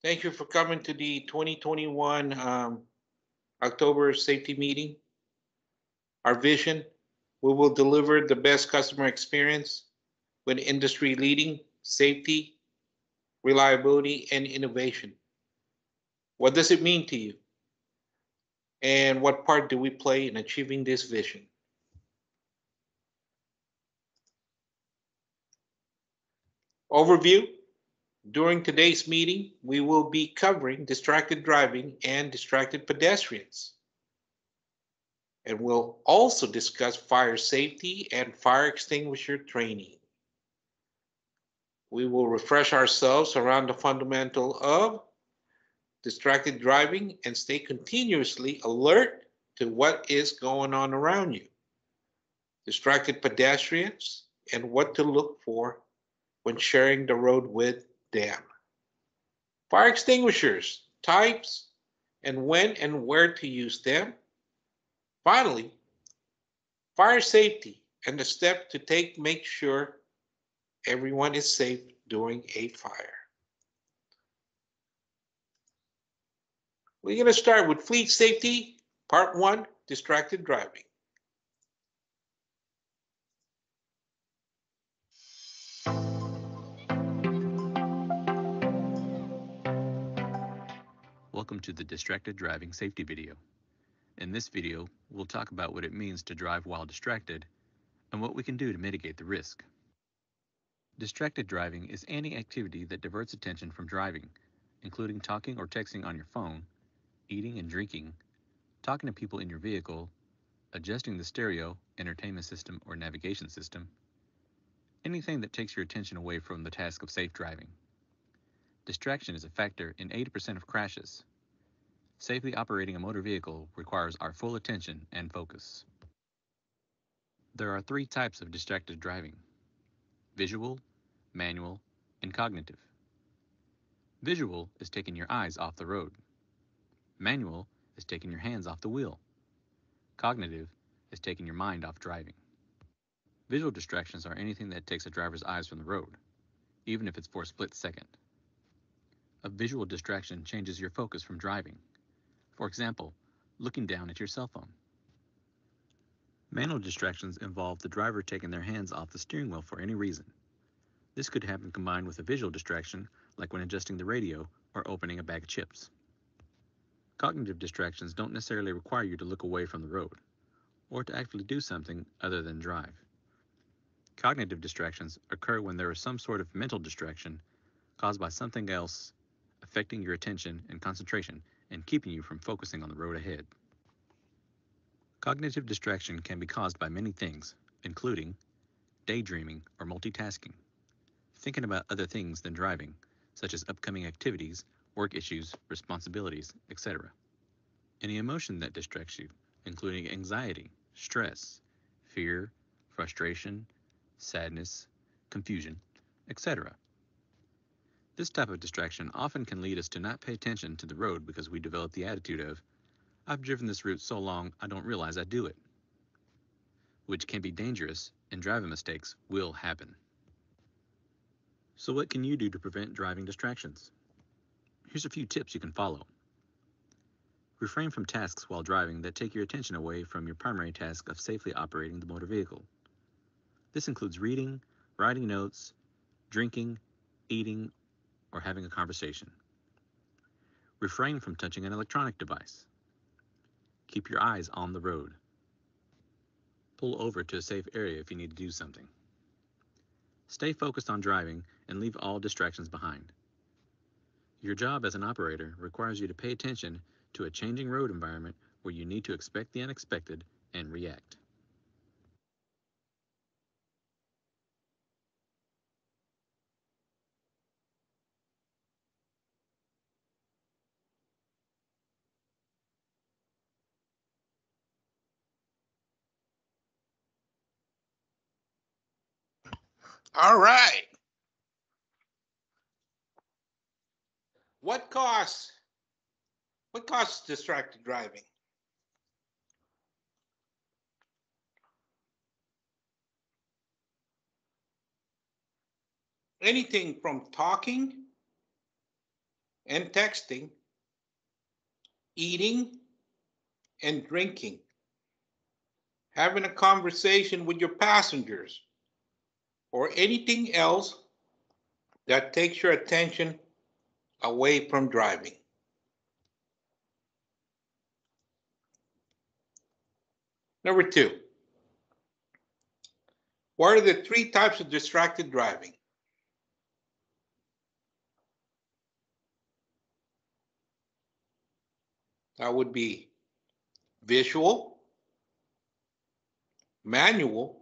Thank you for coming to the 2021 October safety meeting. Our vision, we will deliver the best customer experience with industry leading safety, reliability, and innovation. What does it mean to you? And what part do we play in achieving this vision? Overview. During today's meeting, we will be covering distracted driving and distracted pedestrians. And we'll also discuss fire safety and fire extinguisher training. We will refresh ourselves around the fundamental of distracted driving and stay continuously alert to what is going on around you. Distracted pedestrians and what to look for when sharing the road with them. Fire extinguishers, types, and when and where to use them. Finally, fire safety and the step to take make sure everyone is safe during a fire. We're going to start with fleet safety, part one, distracted driving. Welcome to the Distracted Driving Safety video. In this video, we'll talk about what it means to drive while distracted and what we can do to mitigate the risk. Distracted driving is any activity that diverts attention from driving, including talking or texting on your phone, eating and drinking, talking to people in your vehicle, adjusting the stereo, entertainment system, or navigation system, anything that takes your attention away from the task of safe driving. Distraction is a factor in 80% of crashes. Safely operating a motor vehicle requires our full attention and focus. There are three types of distracted driving: visual, manual, and cognitive. Visual is taking your eyes off the road. Manual is taking your hands off the wheel. Cognitive is taking your mind off driving. Visual distractions are anything that takes a driver's eyes from the road, even if it's for a split second. A visual distraction changes your focus from driving. For example, looking down at your cell phone. Manual distractions involve the driver taking their hands off the steering wheel for any reason. This could happen combined with a visual distraction, like when adjusting the radio or opening a bag of chips. Cognitive distractions don't necessarily require you to look away from the road, or to actually do something other than drive. Cognitive distractions occur when there is some sort of mental distraction caused by something else affecting your attention and concentration and keeping you from focusing on the road ahead. Cognitive distraction can be caused by many things, including daydreaming or multitasking, thinking about other things than driving, such as upcoming activities, work issues, responsibilities, etc. Any emotion that distracts you, including anxiety, stress, fear, frustration, sadness, confusion, etc. This type of distraction often can lead us to not pay attention to the road because we develop the attitude of, "I've driven this route so long I don't realize I do it," which can be dangerous, and driving mistakes will happen. So what can you do to prevent driving distractions? Here's a few tips you can follow. Refrain from tasks while driving that take your attention away from your primary task of safely operating the motor vehicle. This includes reading, writing notes, drinking, eating, or having a conversation. Refrain from touching an electronic device. Keep your eyes on the road. Pull over to a safe area if you need to do something. Stay focused on driving and leave all distractions behind. Your job as an operator requires you to pay attention to a changing road environment where you need to expect the unexpected and react. All right. What causes distracted driving? Anything from talking and texting, eating and drinking, having a conversation with your passengers, or anything else that takes your attention away from driving. Number two, what are the three types of distracted driving? That would be visual, manual,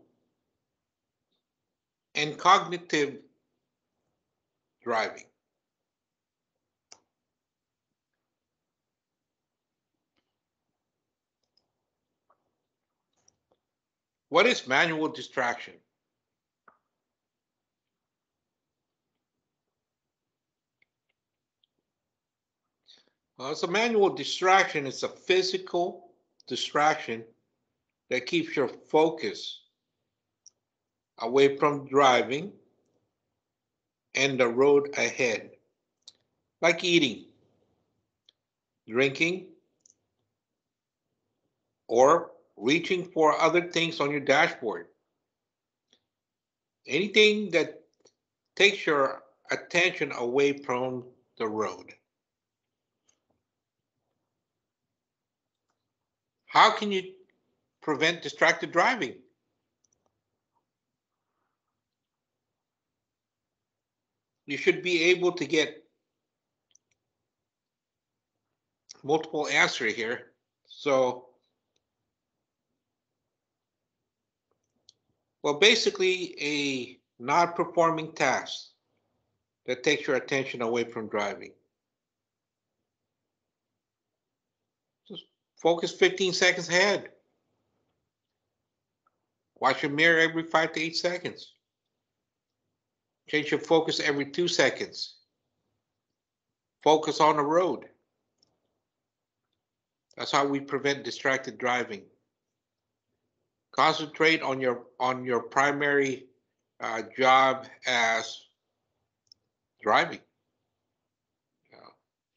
and cognitive driving. What is manual distraction? So manual distraction is a physical distraction that keeps your focus away from driving and the road ahead, like eating, drinking, or reaching for other things on your dashboard. Anything that takes your attention away from the road. How can you prevent distracted driving? You should be able to get multiple answers here. So, well, basically a not performing task that takes your attention away from driving. Just focus 15 seconds ahead. Watch your mirror every 5 to 8 seconds. Change your focus every 2 seconds. Focus on the road. That's how we prevent distracted driving. Concentrate on your primary job as driving.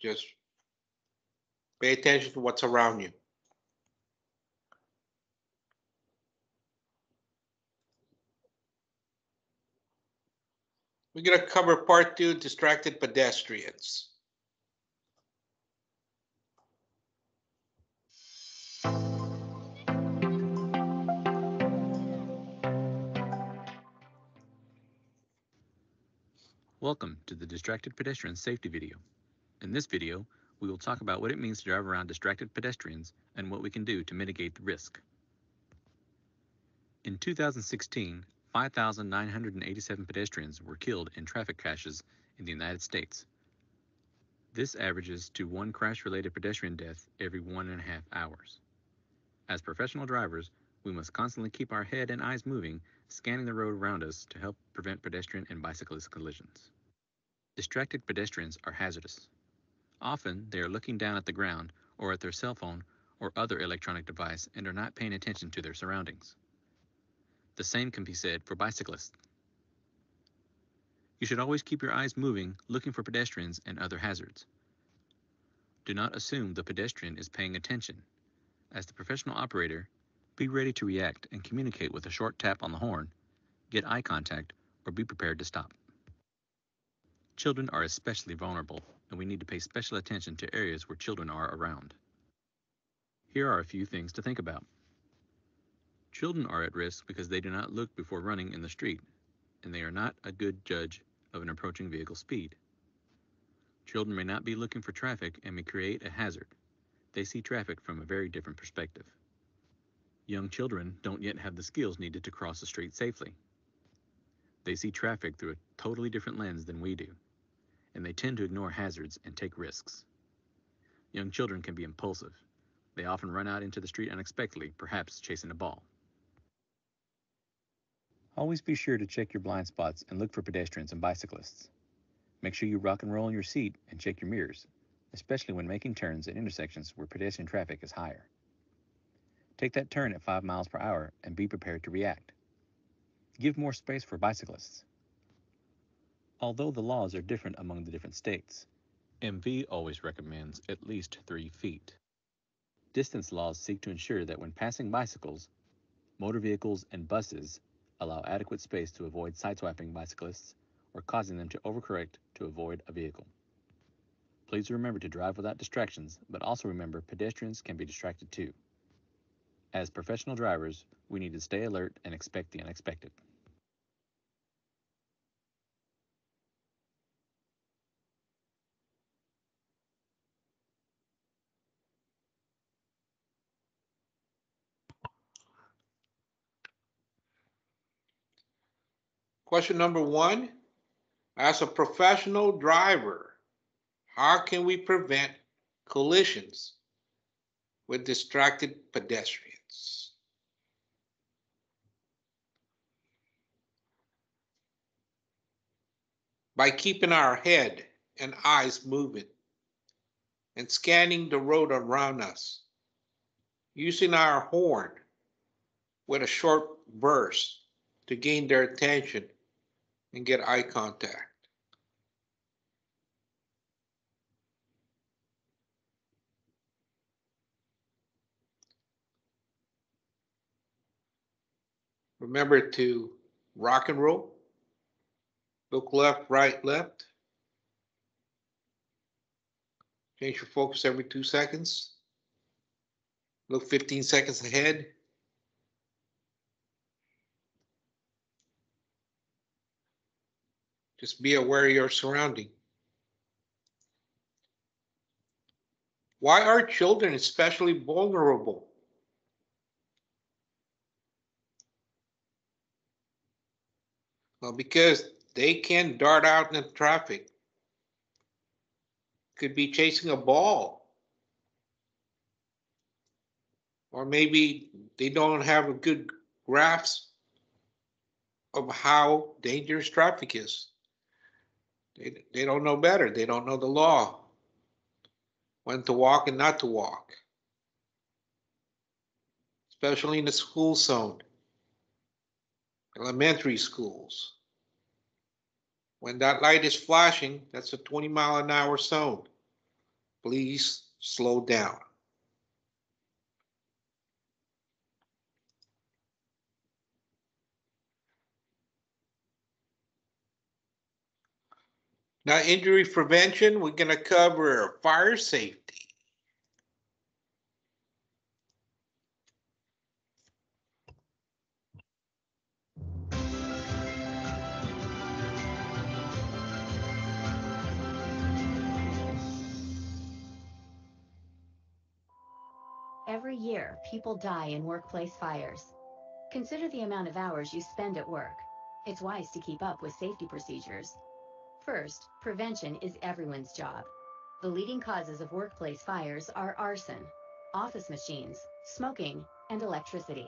Just pay attention to what's around you. We're going to cover part 2, distracted pedestrians. Welcome to the Distracted Pedestrian Safety video. In this video, we will talk about what it means to drive around distracted pedestrians and what we can do to mitigate the risk. In 2016, 5,987 pedestrians were killed in traffic crashes in the United States. This averages to one crash-related pedestrian death every 1.5 hours. As professional drivers, we must constantly keep our head and eyes moving, scanning the road around us to help prevent pedestrian and bicyclist collisions. Distracted pedestrians are hazardous. Often, they are looking down at the ground or at their cell phone or other electronic device and are not paying attention to their surroundings. The same can be said for bicyclists. You should always keep your eyes moving, looking for pedestrians and other hazards. Do not assume the pedestrian is paying attention. As the professional operator, be ready to react and communicate with a short tap on the horn, get eye contact, or be prepared to stop. Children are especially vulnerable, and we need to pay special attention to areas where children are around. Here are a few things to think about. Children are at risk because they do not look before running in the street, and they are not a good judge of an approaching vehicle speed. Children may not be looking for traffic and may create a hazard. They see traffic from a very different perspective. Young children don't yet have the skills needed to cross the street safely. They see traffic through a totally different lens than we do, and they tend to ignore hazards and take risks. Young children can be impulsive. They often run out into the street unexpectedly, perhaps chasing a ball. Always be sure to check your blind spots and look for pedestrians and bicyclists. Make sure you rock and roll in your seat and check your mirrors, especially when making turns at intersections where pedestrian traffic is higher. Take that turn at 5 miles per hour and be prepared to react. Give more space for bicyclists. Although the laws are different among the different states, MV always recommends at least 3 feet. Distance laws seek to ensure that when passing bicycles, motor vehicles, and buses, allow adequate space to avoid sideswiping bicyclists or causing them to overcorrect to avoid a vehicle. Please remember to drive without distractions, but also remember pedestrians can be distracted too. As professional drivers, we need to stay alert and expect the unexpected. Question number 1, as a professional driver, how can we prevent collisions with distracted pedestrians? By keeping our head and eyes moving and scanning the road around us, using our horn with a short burst to gain their attention and get eye contact. Remember to rock and roll. Look left, right, left. Change your focus every 2 seconds. Look 15 seconds ahead. Just be aware of your surrounding. Why are children especially vulnerable? Well, because they can dart out in the traffic. Could be chasing a ball. Or maybe they don't have a good grasp of how dangerous traffic is. They don't know better. They don't know the law, when to walk and not to walk, especially in the school zone, elementary schools. When that light is flashing, that's a 20-mile-an-hour zone. Please slow down. Now, injury prevention, we're going to cover fire safety. Every year, people die in workplace fires. Consider the amount of hours you spend at work. It's wise to keep up with safety procedures. First, prevention is everyone's job. The leading causes of workplace fires are arson, office machines, smoking, and electricity.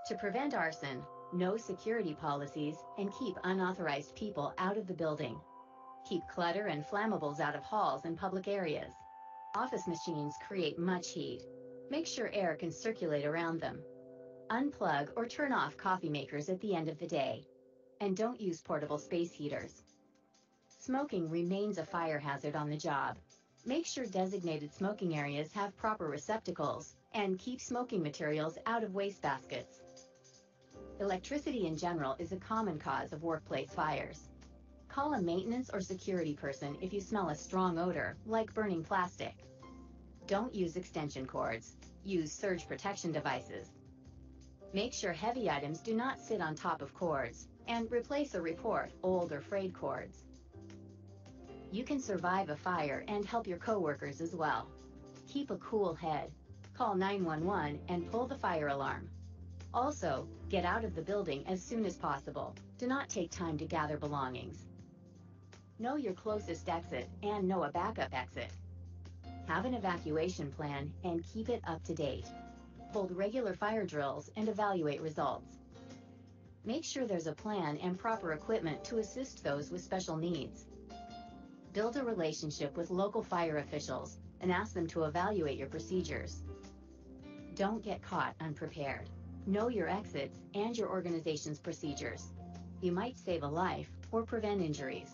To prevent arson, know security policies and keep unauthorized people out of the building. Keep clutter and flammables out of halls and public areas. Office machines create much heat. Make sure air can circulate around them. Unplug or turn off coffee makers at the end of the day. And don't use portable space heaters. Smoking remains a fire hazard on the job. Make sure designated smoking areas have proper receptacles and keep smoking materials out of waste baskets. Electricity in general is a common cause of workplace fires. Call a maintenance or security person if you smell a strong odor, like burning plastic. Don't use extension cords. Use surge protection devices. Make sure heavy items do not sit on top of cords, and replace or report old or frayed cords. You can survive a fire and help your coworkers as well. Keep a cool head. Call 911 and pull the fire alarm. Also, get out of the building as soon as possible. Do not take time to gather belongings. Know your closest exit and know a backup exit. Have an evacuation plan and keep it up to date. Hold regular fire drills and evaluate results. Make sure there's a plan and proper equipment to assist those with special needs. Build a relationship with local fire officials and ask them to evaluate your procedures. Don't get caught unprepared. Know your exits and your organization's procedures. You might save a life or prevent injuries.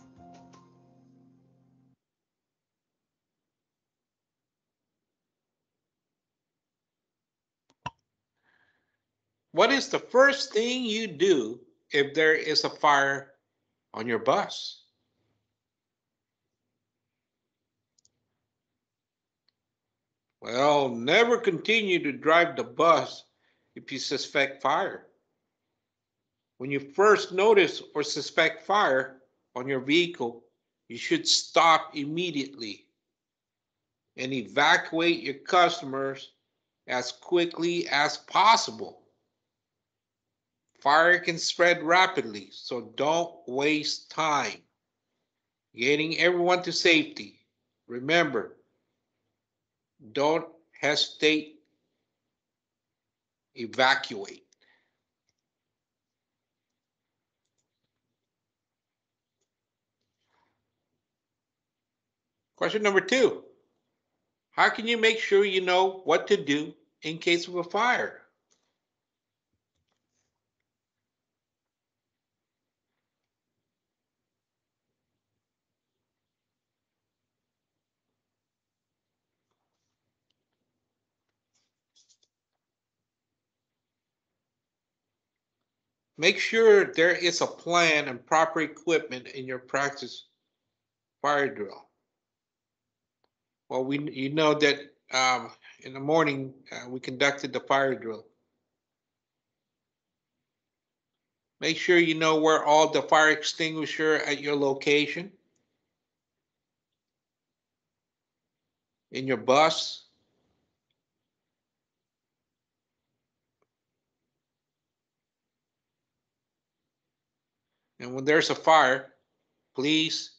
What is the first thing you do if there is a fire on your bus? Well, never continue to drive the bus if you suspect fire. When you first notice or suspect fire on your vehicle, you should stop immediately and evacuate your customers as quickly as possible. Fire can spread rapidly, so don't waste time getting everyone to safety. Remember, don't hesitate, evacuate. Question number 2. How can you make sure you know what to do in case of a fire? Make sure there is a plan and proper equipment in your practice fire drill. Well, you know that in the morning we conducted the fire drill. Make sure you know where all the fire extinguisher at your location, in your bus. And when there's a fire, please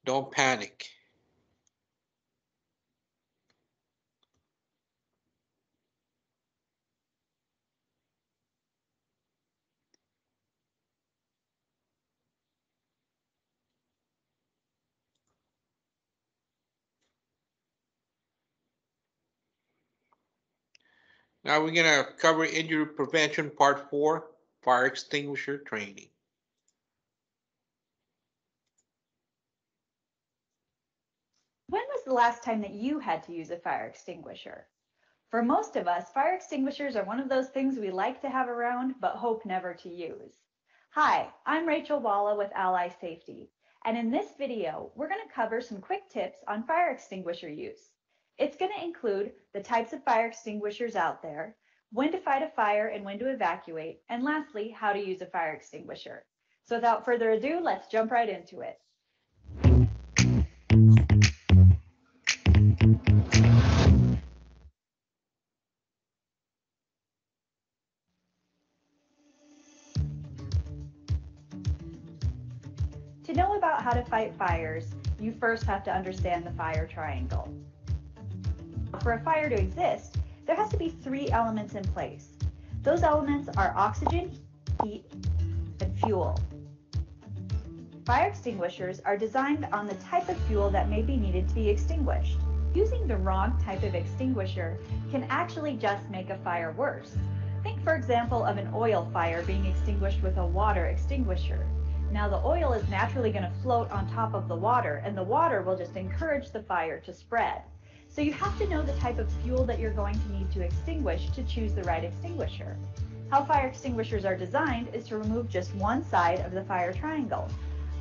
don't panic. Now we're going to cover injury prevention part 4, fire extinguisher training. When was the last time that you had to use a fire extinguisher? For most of us, fire extinguishers are one of those things we like to have around but hope never to use. Hi, I'm Rachel Walla with Ally Safety, and in this video, we're going to cover some quick tips on fire extinguisher use. It's going to include the types of fire extinguishers out there, when to fight a fire and when to evacuate, and lastly, how to use a fire extinguisher. So without further ado, let's jump right into it. To know about how to fight fires, you first have to understand the fire triangle. For a fire to exist, there has to be 3 elements in place. Those elements are oxygen, heat, and fuel. Fire extinguishers are designed on the type of fuel that may be needed to be extinguished. Using the wrong type of extinguisher can actually just make a fire worse. Think, for example, of an oil fire being extinguished with a water extinguisher. Now the oil is naturally going to float on top of the water, and the water will just encourage the fire to spread. So you have to know the type of fuel that you're going to need to extinguish to choose the right extinguisher. How fire extinguishers are designed is to remove just one side of the fire triangle.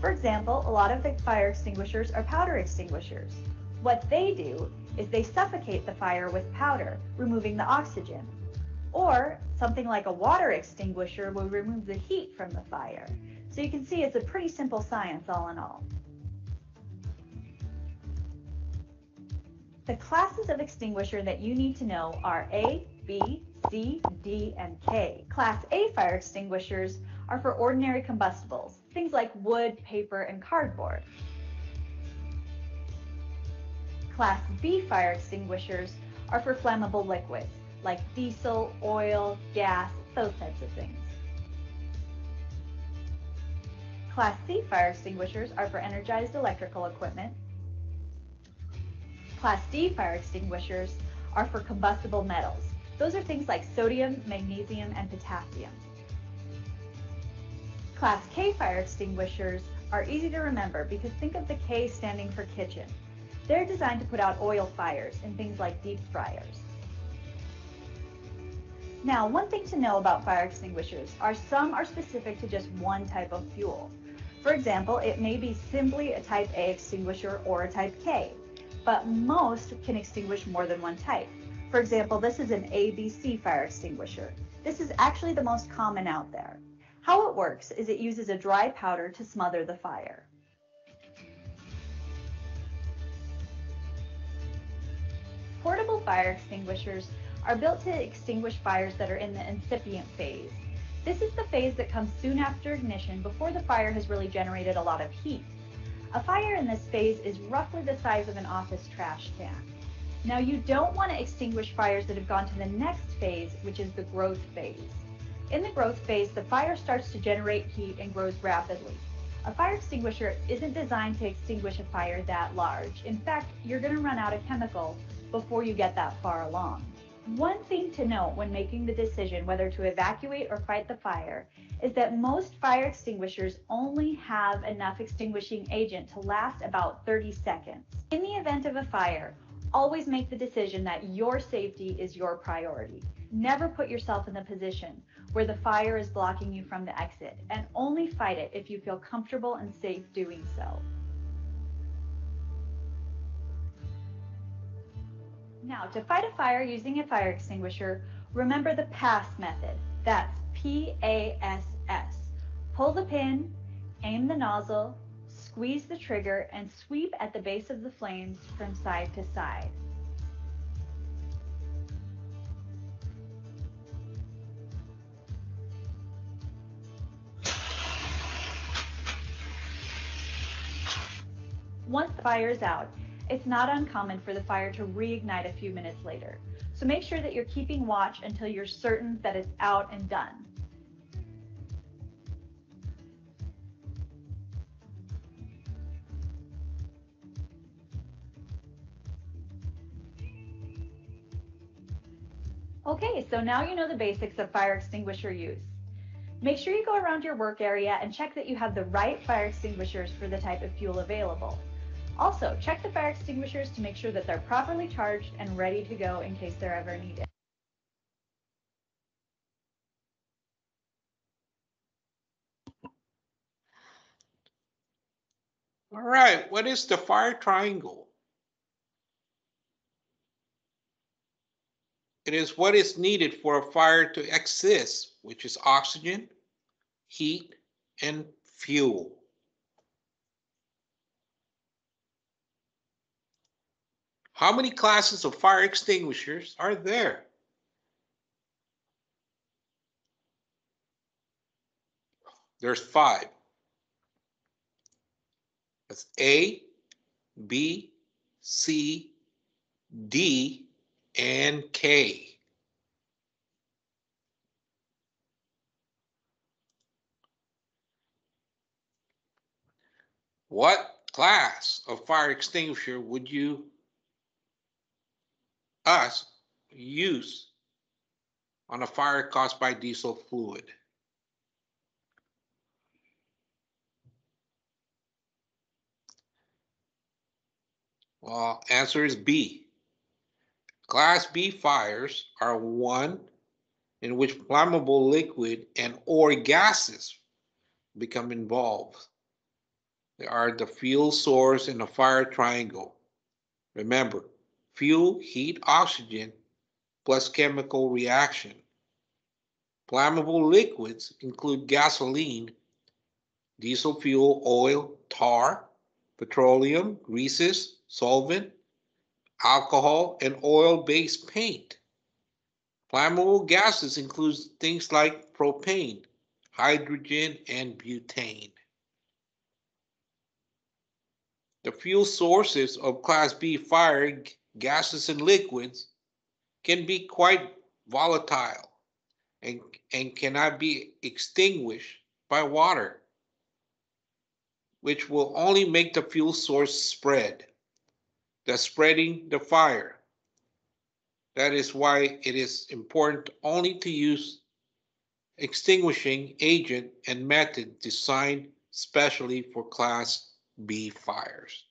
For example, a lot of fire extinguishers are powder extinguishers. What they do is they suffocate the fire with powder, removing the oxygen. Or something like a water extinguisher will remove the heat from the fire. So you can see it's a pretty simple science all in all. The classes of extinguisher that you need to know are A, B, C, D, and K. Class A fire extinguishers are for ordinary combustibles, things like wood, paper, and cardboard. Class B fire extinguishers are for flammable liquids, like diesel, oil, gas, those types of things. Class C fire extinguishers are for energized electrical equipment. Class D fire extinguishers are for combustible metals. Those are things like sodium, magnesium, and potassium. Class K fire extinguishers are easy to remember because think of the K standing for kitchen. They're designed to put out oil fires in things like deep fryers. Now, one thing to know about fire extinguishers are some are specific to just one type of fuel. For example, it may be simply a type A extinguisher or a type K, but most can extinguish more than one type. For example, this is an ABC fire extinguisher. This is actually the most common out there. How it works is it uses a dry powder to smother the fire. Portable fire extinguishers are built to extinguish fires that are in the incipient phase. This is the phase that comes soon after ignition before the fire has really generated a lot of heat. A fire in this phase is roughly the size of an office trash can. Now, you don't want to extinguish fires that have gone to the next phase, which is the growth phase. In the growth phase, the fire starts to generate heat and grows rapidly. A fire extinguisher isn't designed to extinguish a fire that large. In fact, you're going to run out of chemical before you get that far along. One thing to note when making the decision whether to evacuate or fight the fire is that most fire extinguishers only have enough extinguishing agent to last about 30 seconds. In the event of a fire, always make the decision that your safety is your priority. Never put yourself in the position where the fire is blocking you from the exit, and only fight it if you feel comfortable and safe doing so. Now, to fight a fire using a fire extinguisher, remember the PASS method. That's P-A-S-S. Pull the pin, aim the nozzle, squeeze the trigger, and sweep at the base of the flames from side to side. Once the fire is out, it's not uncommon for the fire to reignite a few minutes later. So make sure that you're keeping watch until you're certain that it's out and done. Okay, so now you know the basics of fire extinguisher use. Make sure you go around your work area and check that you have the right fire extinguishers for the type of fuel available. Also, check the fire extinguishers to make sure that they're properly charged and ready to go in case they're ever needed. All right, what is the fire triangle? It is what is needed for a fire to exist, which is oxygen, heat, and fuel. How many classes of fire extinguishers are there? There's 5. That's A, B, C, D, and K. What class of fire extinguisher would you use on a fire caused by diesel fluid? Well, answer is B. Class B fires are one in which flammable liquid and or gases become involved. They are the fuel source in a fire triangle. Remember, fuel, heat, oxygen, plus chemical reaction. Flammable liquids include gasoline, diesel fuel, oil, tar, petroleum, greases, solvent, alcohol, and oil-based paint. Flammable gases include things like propane, hydrogen, and butane. The fuel sources of Class B fire gases and liquids can be quite volatile and cannot be extinguished by water, which will only make the fuel source spread, thus spreading the fire. That is why it is important only to use extinguishing agent and method designed specially for Class B fires.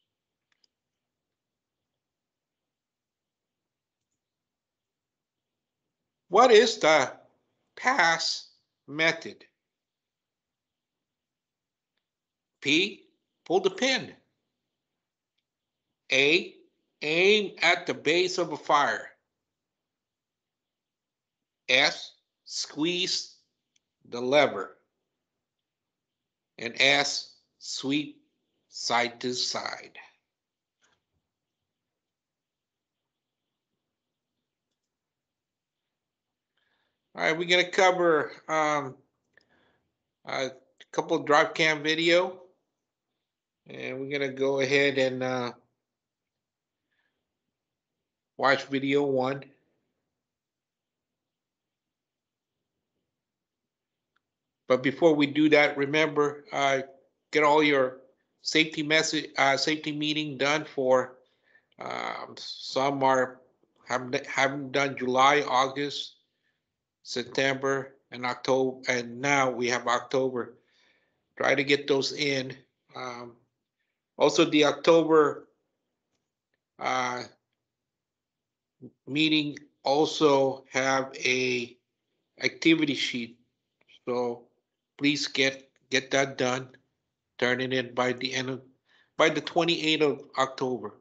What is the pass method? P, pull the pin. A, aim at the base of a fire. S, squeeze the lever. And S, sweep side to side. All right, we're gonna cover a couple of drive cam video, and we're gonna go ahead and watch video 1. But before we do that, remember, get all your safety safety meeting done for. Some haven't done July, August, September, and October, and now we have October. Try to get those in. Also, the October meeting also have a activity sheet, so please get that done. Turn it in by the 28th of October.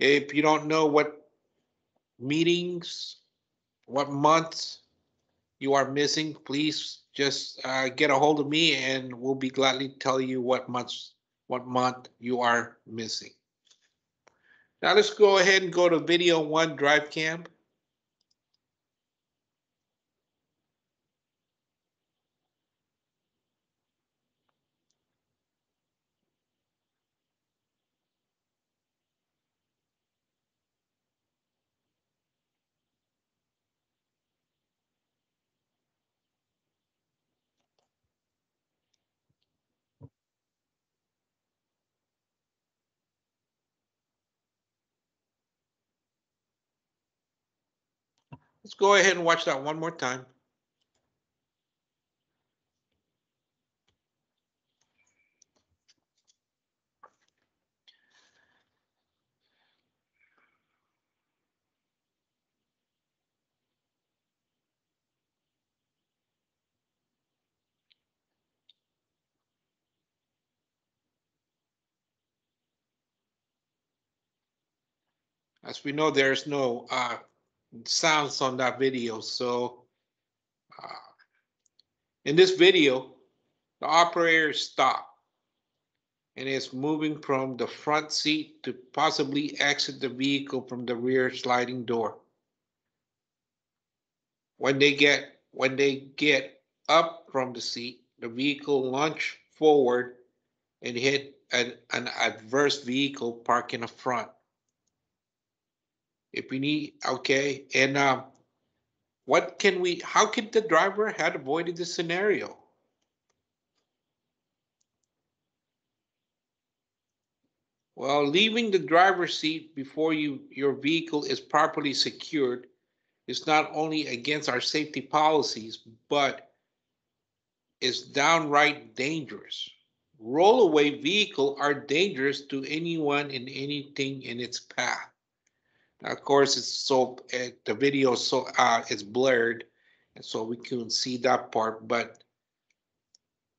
If you don't know what meetings, what months you are missing, please just get a hold of me, and we'll be gladly tell you what month you are missing. Now let's go ahead and go to video 1 drive cam. Let's go ahead and watch that one more time. As we know, there's no sounds on that video, so in this video, the operator stopped and is moving from the front seat to possibly exit the vehicle from the rear sliding door. When they get up from the seat, the vehicle lunge forward and hit an adverse vehicle parked in the front. If we need, okay, and how could the driver have avoided this scenario? Well, leaving the driver's seat before your vehicle is properly secured is not only against our safety policies, but is downright dangerous. Rollaway vehicles are dangerous to anyone and anything in its path. Now, of course, the video is blurred, and so we couldn't see that part. But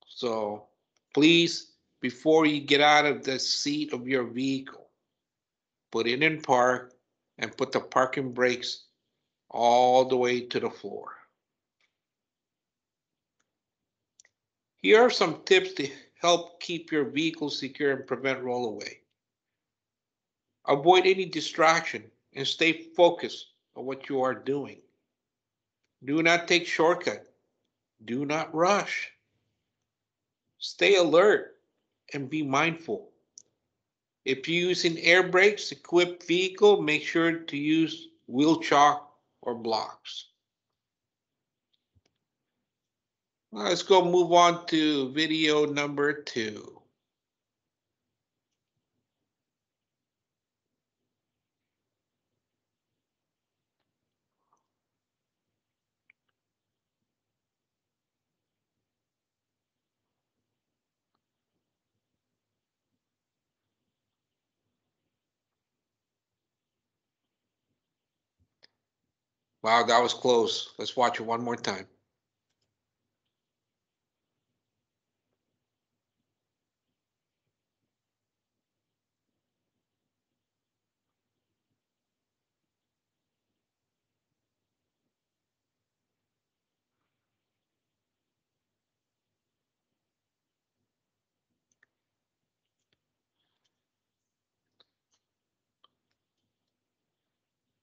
so please, before you get out of the seat of your vehicle, put it in park and put the parking brakes all the way to the floor. Here are some tips to help keep your vehicle secure and prevent rollaway. Avoid any distraction and stay focused on what you are doing. Do not take shortcuts. Do not rush. Stay alert and be mindful. If you're using air brakes equipped vehicle, make sure to use wheel chock or blocks. Let's go move on to video number 2. Wow, that was close. Let's watch it one more time.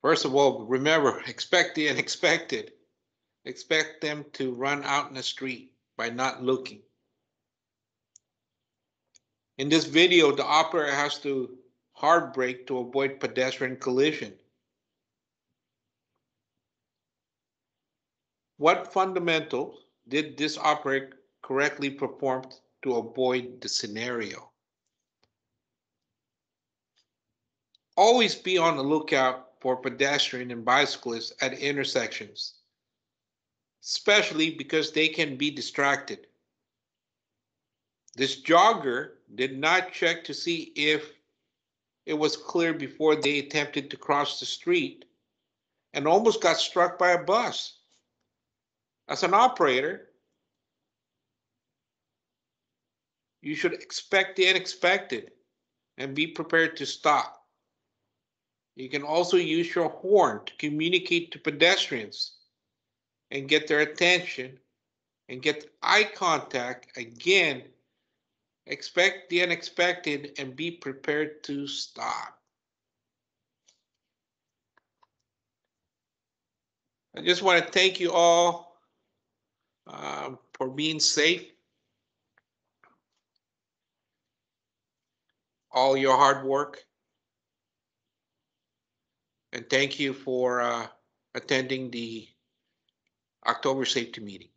First of all, remember, expect the unexpected. Expect them to run out in the street by not looking. In this video, the operator has to hard brake to avoid pedestrian collision. What fundamentals did this operator correctly perform to avoid the scenario? Always be on the lookout for pedestrians and bicyclists at intersections, especially because they can be distracted. This jogger did not check to see if it was clear before they attempted to cross the street and almost got struck by a bus. As an operator, you should expect the unexpected and be prepared to stop. You can also use your horn to communicate to pedestrians and get their attention and get eye contact. Again, expect the unexpected and be prepared to stop. I just want to thank you all for being safe, all your hard work, and thank you for attending the October safety meeting.